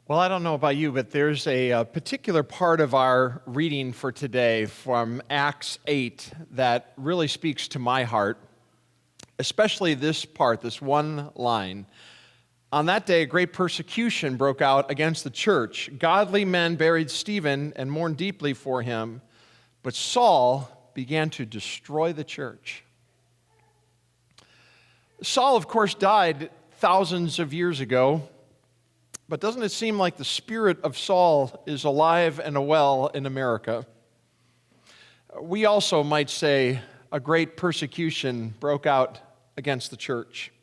Well, I don't know about you, but there's a particular part of our reading for today from Acts 8 that really speaks to my heart, especially this part, this one line. On that day, a great persecution broke out against the church. Godly men buried Stephen and mourned deeply for him, but Saul began to destroy the church. Saul, of course, died thousands of years ago. But doesn't it seem like the spirit of Saul is alive and well in America? We also might say a great persecution broke out against the church.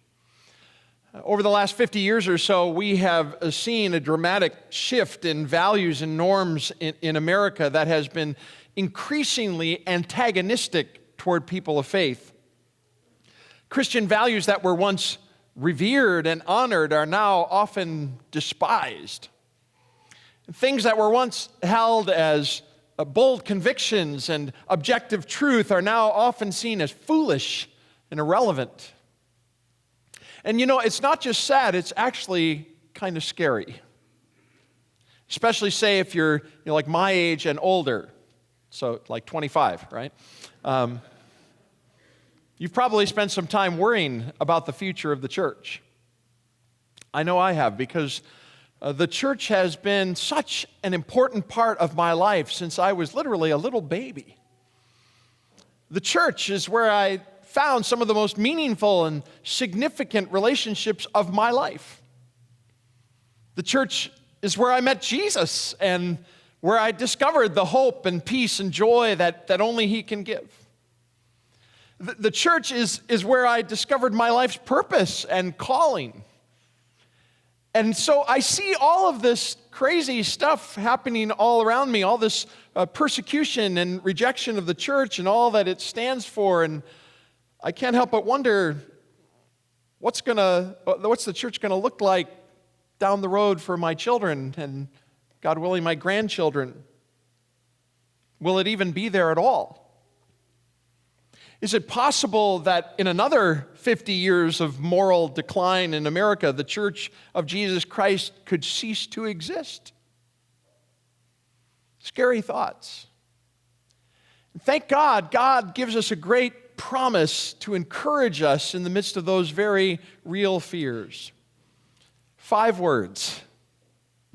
Over the last 50 years or so, we have seen a dramatic shift in values and norms in America that has been increasingly antagonistic toward people of faith. Christian values that were once revered and honored are now often despised. Things that were once held as bold convictions and objective truth are now often seen as foolish and irrelevant. And you know, it's not just sad, it's actually kind of scary. Especially, say, if you're like my age and older, so like 25, right? You've probably spent some time worrying about the future of the church. I know I have, because the church has been such an important part of my life since I was literally a little baby. The church is where I found some of the most meaningful and significant relationships of my life. The church is where I met Jesus and where I discovered the hope and peace and joy that only He can give. The church is where I discovered my life's purpose and calling. And so I see all of this crazy stuff happening all around me, all this persecution and rejection of the church and all that it stands for, and I can't help but wonder, what's the church going to look like down the road for my children and, God willing, my grandchildren? Will it even be there at all? Is it possible that in another 50 years of moral decline in America, the Church of Jesus Christ could cease to exist? Scary thoughts. Thank God, God gives us a great promise to encourage us in the midst of those very real fears. 5 words.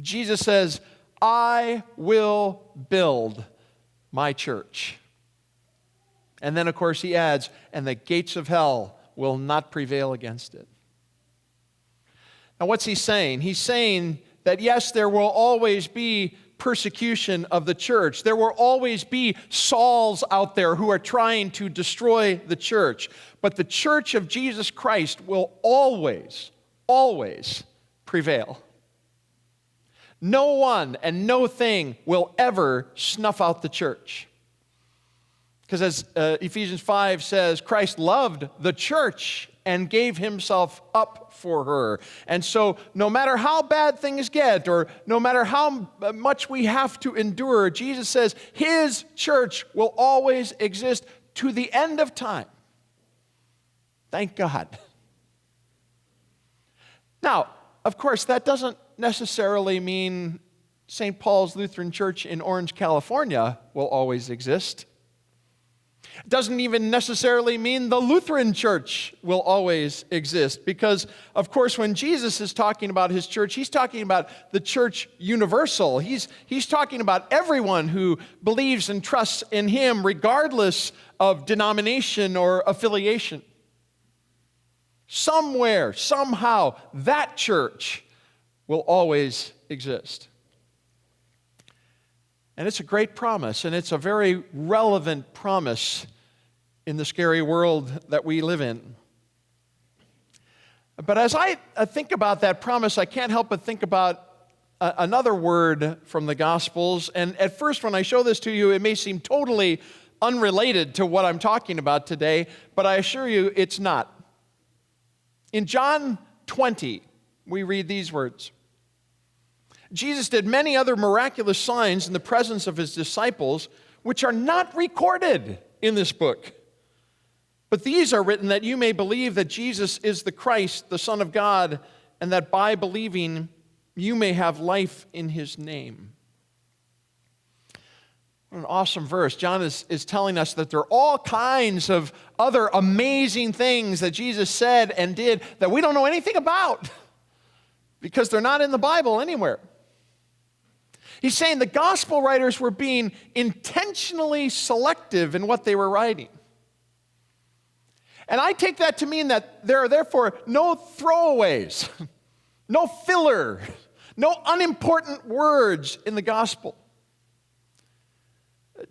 Jesus says, "I will build my church." And then, of course, he adds, "and the gates of hell will not prevail against it." Now, what's he saying? He's saying that, yes, there will always be persecution of the church. There will always be Sauls out there who are trying to destroy the church. But the church of Jesus Christ will always, always prevail. No one and no thing will ever snuff out the church. Because as Ephesians 5 says, Christ loved the church and gave himself up for her. And so no matter how bad things get or no matter how much we have to endure, Jesus says his church will always exist to the end of time. Thank God. Now, of course, that doesn't necessarily mean St. Paul's Lutheran Church in Orange, California will always exist. It doesn't even necessarily mean the Lutheran Church will always exist, because, of course, when Jesus is talking about his church, he's talking about the church universal. He's talking about everyone who believes and trusts in him, regardless of denomination or affiliation. Somewhere, somehow, that church will always exist. And it's a great promise, and it's a very relevant promise in the scary world that we live in. But as I think about that promise, I can't help but think about another word from the Gospels. And at first, when I show this to you, it may seem totally unrelated to what I'm talking about today, but I assure you it's not. In John 20, we read these words. Jesus did many other miraculous signs in the presence of his disciples, which are not recorded in this book. But these are written that you may believe that Jesus is the Christ, the Son of God, and that by believing you may have life in his name. What an awesome verse. John is telling us that there are all kinds of other amazing things that Jesus said and did that we don't know anything about because they're not in the Bible anywhere. He's saying the gospel writers were being intentionally selective in what they were writing. And I take that to mean that there are therefore no throwaways, no filler, no unimportant words in the gospel.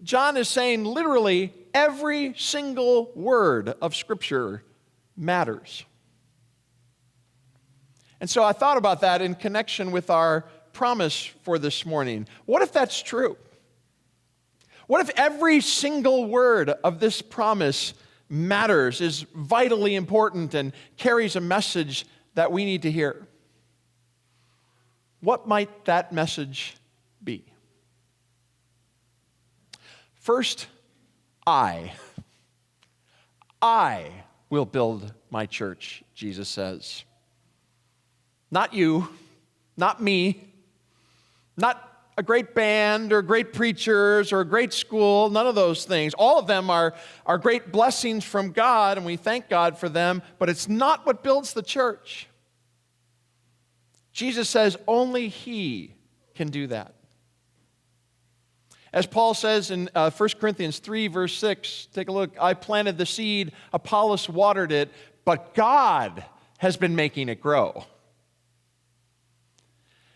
John is saying literally every single word of Scripture matters. And so I thought about that in connection with our promise for this morning. What if that's true? What if every single word of this promise matters, is vitally important, and carries a message that we need to hear? What might that message be? First, I will build my church, Jesus says. Not you, not me, not a great band or great preachers or a great school, none of those things. All of them are great blessings from God, and we thank God for them, but it's not what builds the church. Jesus says only He can do that. As Paul says in 1 Corinthians 3, verse 6, take a look. I planted the seed, Apollos watered it, but God has been making it grow.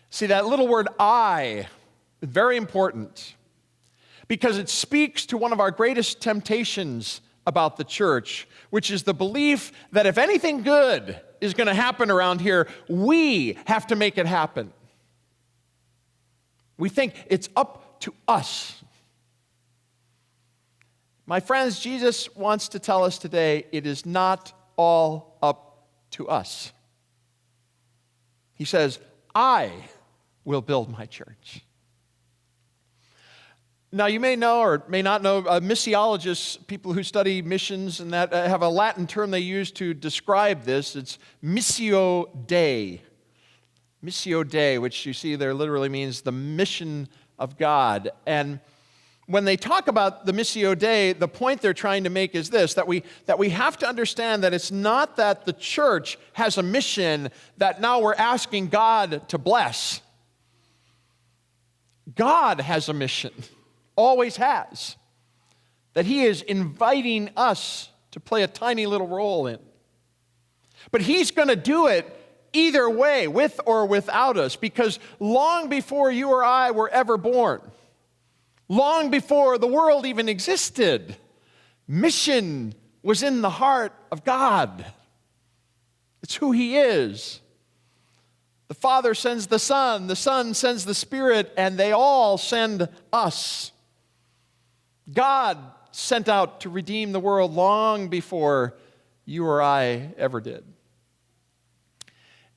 See, that little word I is very important because it speaks to one of our greatest temptations about the church, which is the belief that if anything good is going to happen around here, we have to make it happen. We think it's up to us. My friends, Jesus wants to tell us today it is not all up to us. He says, I will build my church. Now, you may know or may not know, missiologists, people who study missions and that, have a Latin term they use to describe this. It's missio Dei. Missio Dei, which you see there literally means the mission of God. And when they talk about the Missio Dei, the point they're trying to make is this, that we have to understand that it's not that the church has a mission that now we're asking God to bless. God has a mission, always has, that He is inviting us to play a tiny little role in. But He's going to do it either way, with or without us, because long before you or I were ever born, long before the world even existed, mission was in the heart of God. It's who He is. The Father sends the Son sends the Spirit, and they all send us. God sent out to redeem the world long before you or I ever did.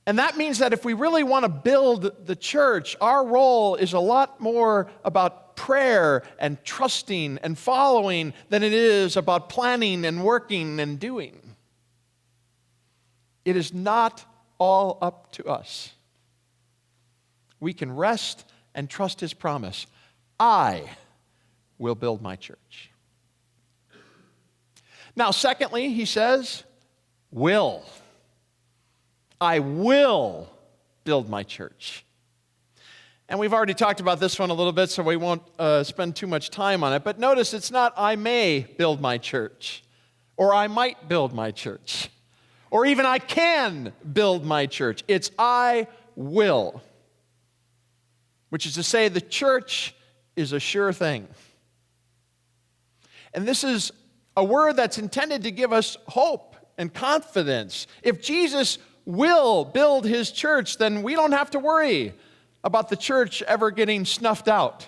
And that means that if we really want to build the church, our role is a lot more about prayer and trusting and following than it is about planning and working and doing. It is not all up to us. We can rest and trust His promise. I will build my church. Now, secondly, He says, will. I will build my church. And we've already talked about this one a little bit, so we won't spend too much time on it. But notice it's not I may build my church, or I might build my church, or even I can build my church. It's I will, which is to say the church is a sure thing. And this is a word that's intended to give us hope and confidence. If Jesus will build His church, then we don't have to worry about the church ever getting snuffed out.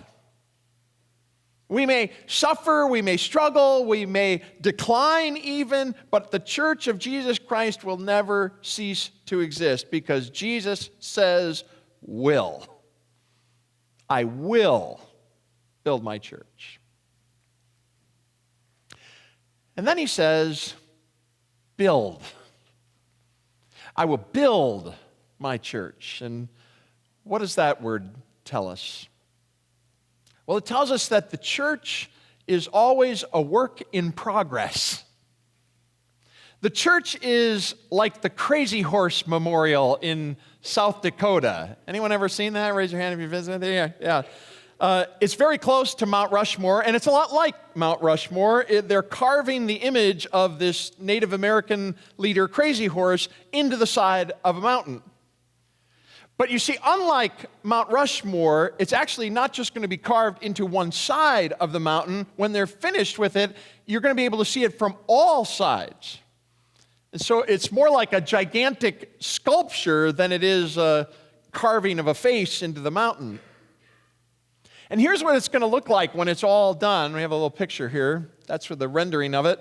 We may suffer, we may struggle, we may decline even, but the church of Jesus Christ will never cease to exist because Jesus says, will. I will build my church. And then He says, build. I will build my church. And What does that word tell us? Well, it tells us that the church is always a work in progress. The church is like the Crazy Horse Memorial in South Dakota. Anyone ever seen that? Raise your hand if you visited there. Yeah. It's very close to Mount Rushmore, and it's a lot like Mount Rushmore. They're carving the image of this Native American leader, Crazy Horse, into the side of a mountain. But you see, unlike Mount Rushmore, it's actually not just going to be carved into one side of the mountain. When they're finished with it, you're going to be able to see it from all sides. And so it's more like a gigantic sculpture than it is a carving of a face into the mountain. And here's what it's going to look like when it's all done. We have a little picture here. That's for the rendering of it.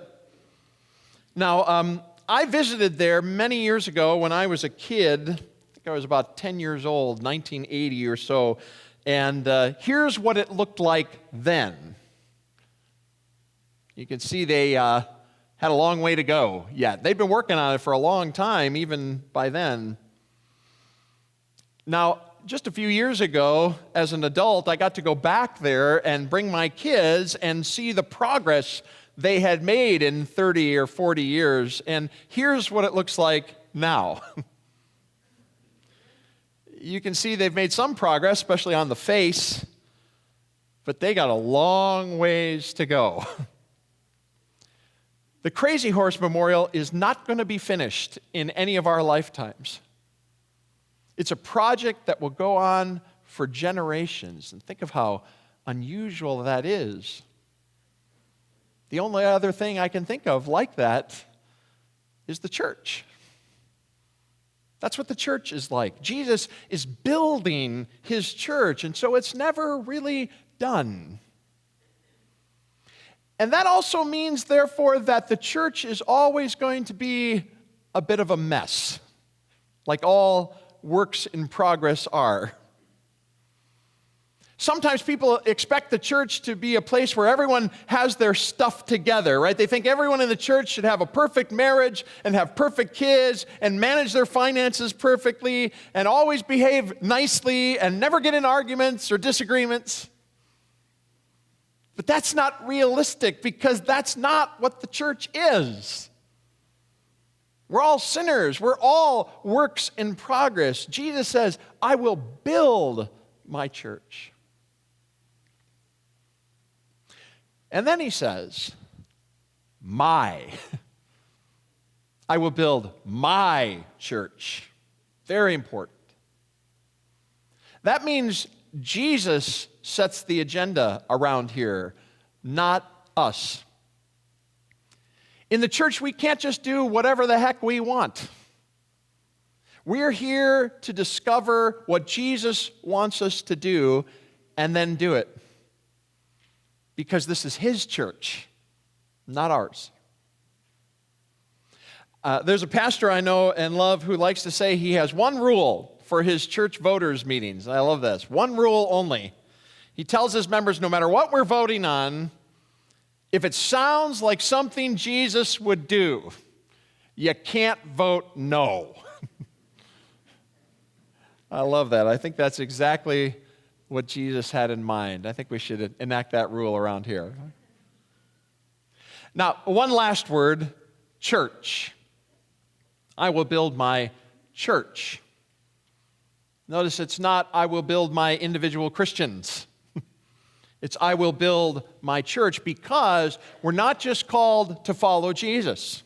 Now, I visited there many years ago when I was a kid. I think I was about 10 years old, 1980 or so. And here's what it looked like then. You can see they had a long way to go yet. They'd been working on it for a long time, even by then. Now, just a few years ago, as an adult, I got to go back there and bring my kids and see the progress they had made in 30 or 40 years. And here's what it looks like now. You can see they've made some progress, especially on the face, but they got a long ways to go. The Crazy Horse Memorial is not going to be finished in any of our lifetimes. It's a project that will go on for generations. And think of how unusual that is. The only other thing I can think of like that is the church. That's what the church is like. Jesus is building his church, and so it's never really done. And that also means, therefore, that the church is always going to be a bit of a mess, like all works in progress are. Sometimes people expect the church to be a place where everyone has their stuff together, right? They think everyone in the church should have a perfect marriage and have perfect kids and manage their finances perfectly and always behave nicely and never get in arguments or disagreements. But that's not realistic, because that's not what the church is. We're all sinners. We're all works in progress. Jesus says, I will build my church. And then he says, I will build my church. Very important. That means Jesus sets the agenda around here, not us. In the church, we can't just do whatever the heck we want. We're here to discover what Jesus wants us to do and then do it. Because this is his church, not ours. There's a pastor I know and love who likes to say he has one rule for his church voters meetings. I love this. One rule only. He tells his members, no matter what we're voting on, if it sounds like something Jesus would do, you can't vote no. I love that. I think that's exactly what Jesus had in mind. I think we should enact that rule around here. Now, one last word, church. I will build my church. Notice it's not, I will build my individual Christians. It's, I will build my church, because we're not just called to follow Jesus.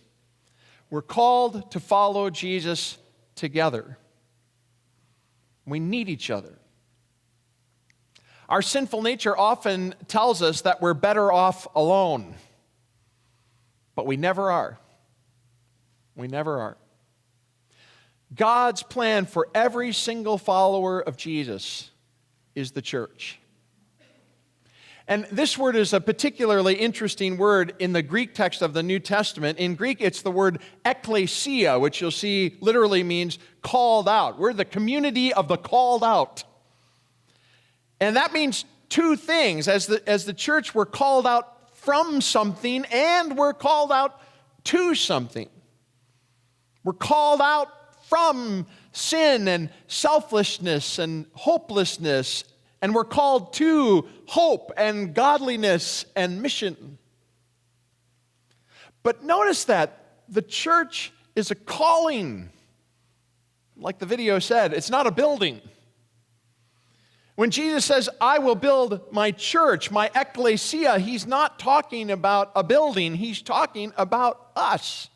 We're called to follow Jesus together. We need each other. Our sinful nature often tells us that we're better off alone, but we never are. We never are. God's plan for every single follower of Jesus is the church. And this word is a particularly interesting word in the Greek text of the New Testament. In Greek, it's the word ekklesia, which you'll see literally means called out. We're the community of the called out. And that means two things. As the church, we're called out from something, and we're called out to something. We're called out from sin and selfishness and hopelessness, and we're called to hope and godliness and mission. But notice that the church is a calling. Like the video said, it's not a building. When Jesus says, I will build my church, my ecclesia, he's not talking about a building, he's talking about us.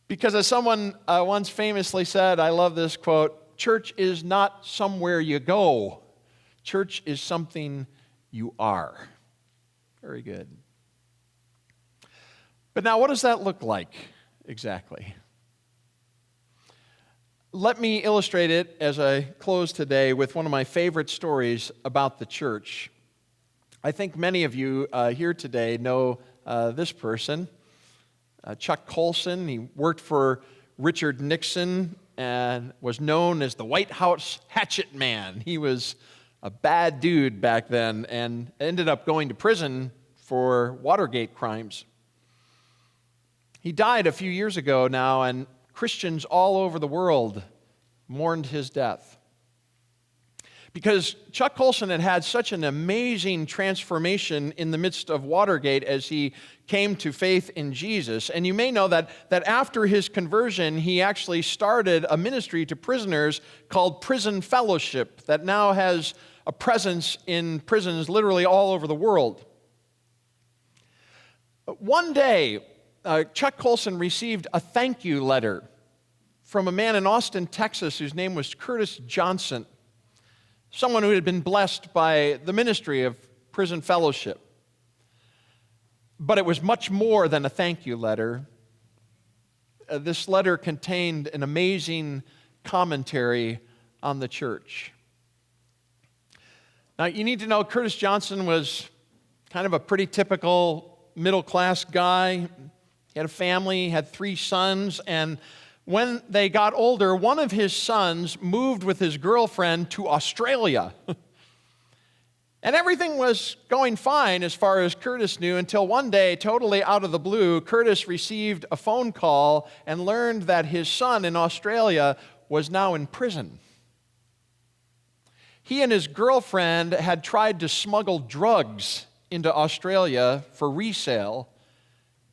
Because as someone once famously said, I love this quote, church is not somewhere you go. Church is something you are. Very good. But now what does that look like exactly? Let me illustrate it as I close today with one of my favorite stories about the church. I think many of you here today know this person, Chuck Colson. He worked for Richard Nixon and was known as the White House hatchet man. He was a bad dude back then and ended up going to prison for Watergate crimes. He died a few years ago now, and Christians all over the world mourned his death. Because Chuck Colson had had such an amazing transformation in the midst of Watergate as he came to faith in Jesus. And you may know that after his conversion, he actually started a ministry to prisoners called Prison Fellowship that now has a presence in prisons literally all over the world. One day, Chuck Colson received a thank you letter from a man in Austin, Texas, whose name was Curtis Johnson, someone who had been blessed by the ministry of Prison Fellowship. But it was much more than a thank you letter. This letter contained an amazing commentary on the church. Now, you need to know Curtis Johnson was kind of a pretty typical middle-class guy. He had a family, he had 3 sons, and when they got older, one of his sons moved with his girlfriend to Australia. And everything was going fine as far as Curtis knew until one day, totally out of the blue, Curtis received a phone call and learned that his son in Australia was now in prison. He and his girlfriend had tried to smuggle drugs into Australia for resale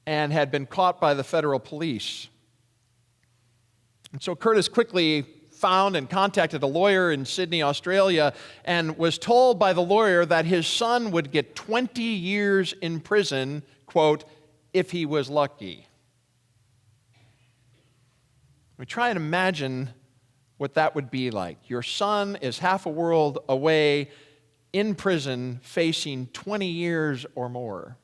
and had been caught by the federal police. And so Curtis quickly found and contacted a lawyer in Sydney, Australia, and was told by the lawyer that his son would get 20 years in prison, quote, if he was lucky. We try and imagine what that would be like. Your son is half a world away in prison facing 20 years or more.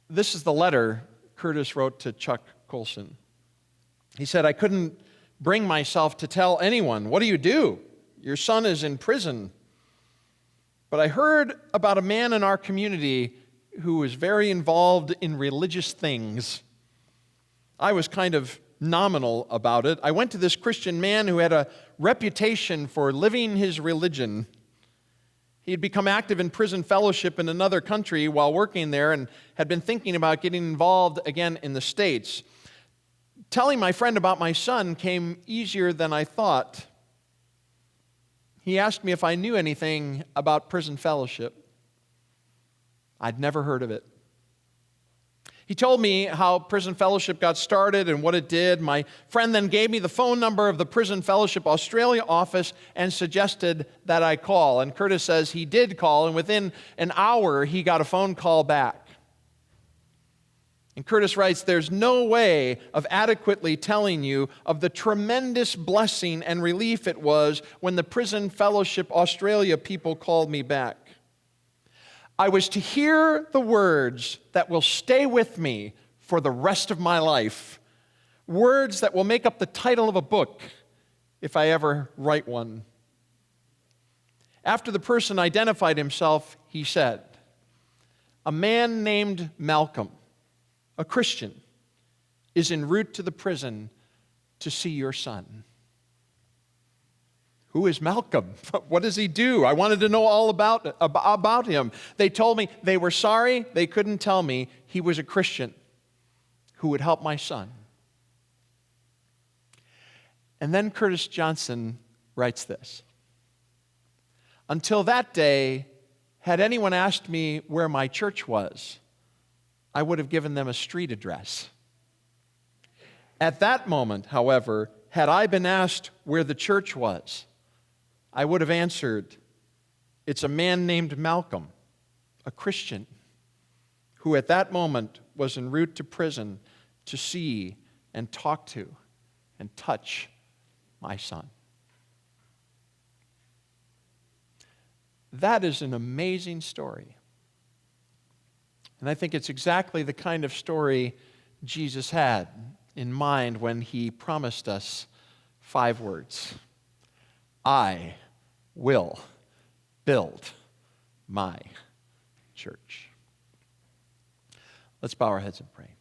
This is the letter Curtis wrote to Chuck Colson. He said, I couldn't bring myself to tell anyone. What do you do? Your son is in prison. But I heard about a man in our community who was very involved in religious things. I was kind of nominal about it. I went to this Christian man who had a reputation for living his religion. He had become active in prison fellowship in another country while working there and had been thinking about getting involved again in the States. Telling my friend about my son came easier than I thought. He asked me if I knew anything about prison fellowship. I'd never heard of it. He told me how Prison Fellowship got started and what it did. My friend then gave me the phone number of the Prison Fellowship Australia office and suggested that I call. And Curtis says he did call, and within an hour, he got a phone call back. And Curtis writes, there's no way of adequately telling you of the tremendous blessing and relief it was when the Prison Fellowship Australia people called me back. I was to hear the words that will stay with me for the rest of my life, words that will make up the title of a book if I ever write one. After the person identified himself, he said, a man named Malcolm, a Christian, is en route to the prison to see your son. Who is Malcolm? What does he do? I wanted to know all about him. They told me they were sorry they couldn't tell me he was a Christian who would help my son. And then Curtis Johnson writes this: "Until that day, had anyone asked me where my church was, I would have given them a street address. At that moment, however, had I been asked where the church was, I would have answered, it's a man named Malcolm, a Christian, who at that moment was en route to prison to see and talk to and touch my son." That is an amazing story. And I think it's exactly the kind of story Jesus had in mind when he promised us 5 words: I will build my church. Let's bow our heads and pray.